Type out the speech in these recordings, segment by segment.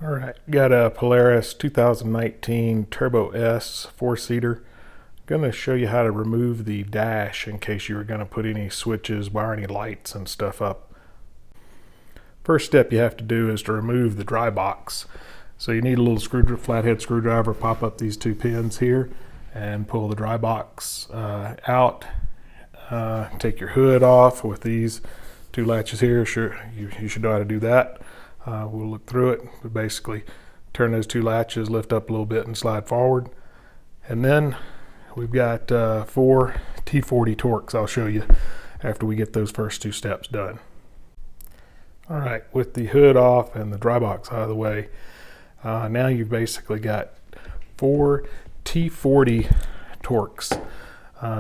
All right, got a Polaris 2019 Turbo S 4-seater. Going to show you how to remove the dash in case you were going to put any switches, wire any lights and stuff up. First step you have to do is to remove the dry box. So you need a little flathead screwdriver, pop up these two pins here and pull the dry box out. Take your hood off with these two latches here. Sure, you should know how to do that. We'll look through it, but basically turn those two latches, lift up a little bit and slide forward. And then we've got 4 T40 Torx I'll show you after we get those first two steps done. All right, with the hood off and the dry box out of the way, now you've basically got 4 T40 Torx.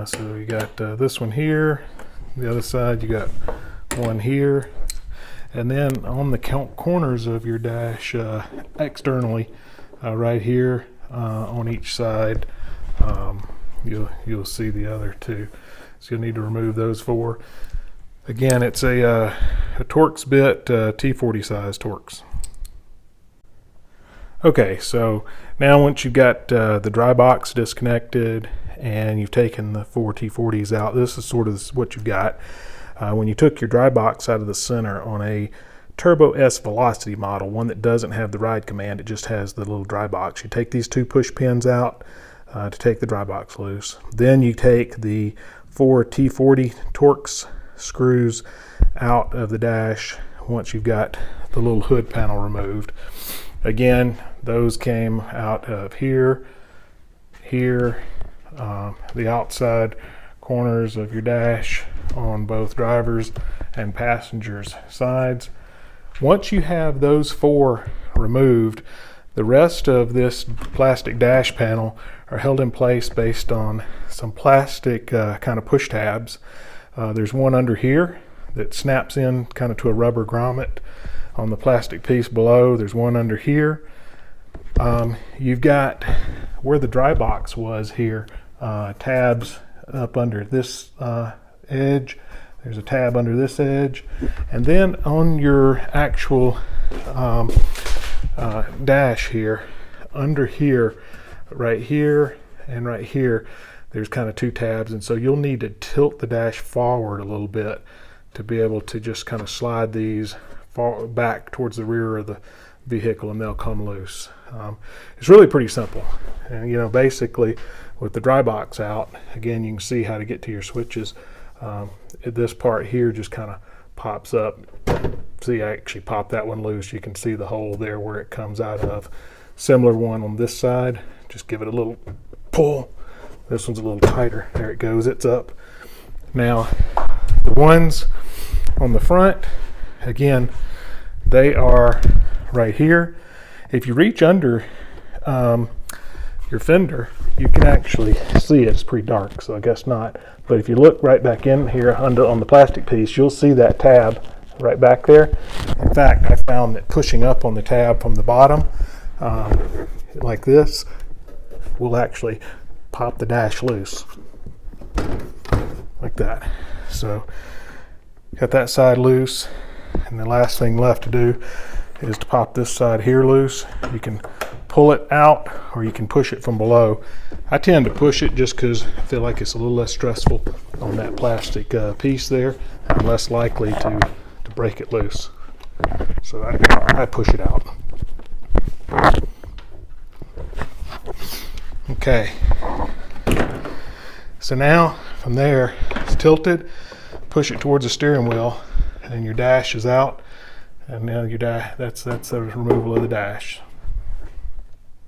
So you got this one here, the other side you got one here, and then on the corners of your dash externally, right here on each side, you'll see the other two. So you'll need to remove those 4. Again, it's a Torx bit, T40 size Torx. Okay, so now once you've got the dry box disconnected and you've taken the 4 T40s out, this is sort of what you've got. When you took your dry box out of the center on a Turbo S Velocity model, one that doesn't have the ride command, it just has the little dry box. You take these 2 push pins out to take the dry box loose. Then you take the 4 T40 Torx screws out of the dash once you've got the little hood panel removed. Again, those came out of here, the outside corners of your dash on both drivers and passengers sides. Once you have those 4 removed, the rest of this plastic dash panel are held in place based on some plastic kind of push tabs. There's one under here that snaps in kind of to a rubber grommet on the plastic piece below. There's one under here. You've got where the dry box was here, tabs up under this edge. There's a tab under this edge, and then on your actual dash here, under here, right here and right here, there's kind of 2 tabs, and so you'll need to tilt the dash forward a little bit to be able to just kind of slide these back towards the rear of the vehicle, and they'll come loose. It's really pretty simple, and basically with the dry box out, again, you can see how to get to your switches. This part here just kind of pops up. See, I actually popped that one loose. You can see the hole there where it comes out of. Similar one on this side, just give it a little pull. This one's a little tighter. There it goes, it's up. Now the ones on the front, again, they are right here. If you reach under your fender, you can actually see it. It's pretty dark, so I guess not. But if you look right back in here on the plastic piece, you'll see that tab right back there. In fact, I found that pushing up on the tab from the bottom, like this, will actually pop the dash loose, like that. So, got that side loose, and the last thing left to do is to pop this side here loose. You can pull it out or you can push it from below. I tend to push it just because I feel like it's a little less stressful on that plastic piece there and less likely to break it loose. So I push it out. Okay, so now from there it's tilted, push it towards the steering wheel, and your dash is out. And now your that's the removal of the dash.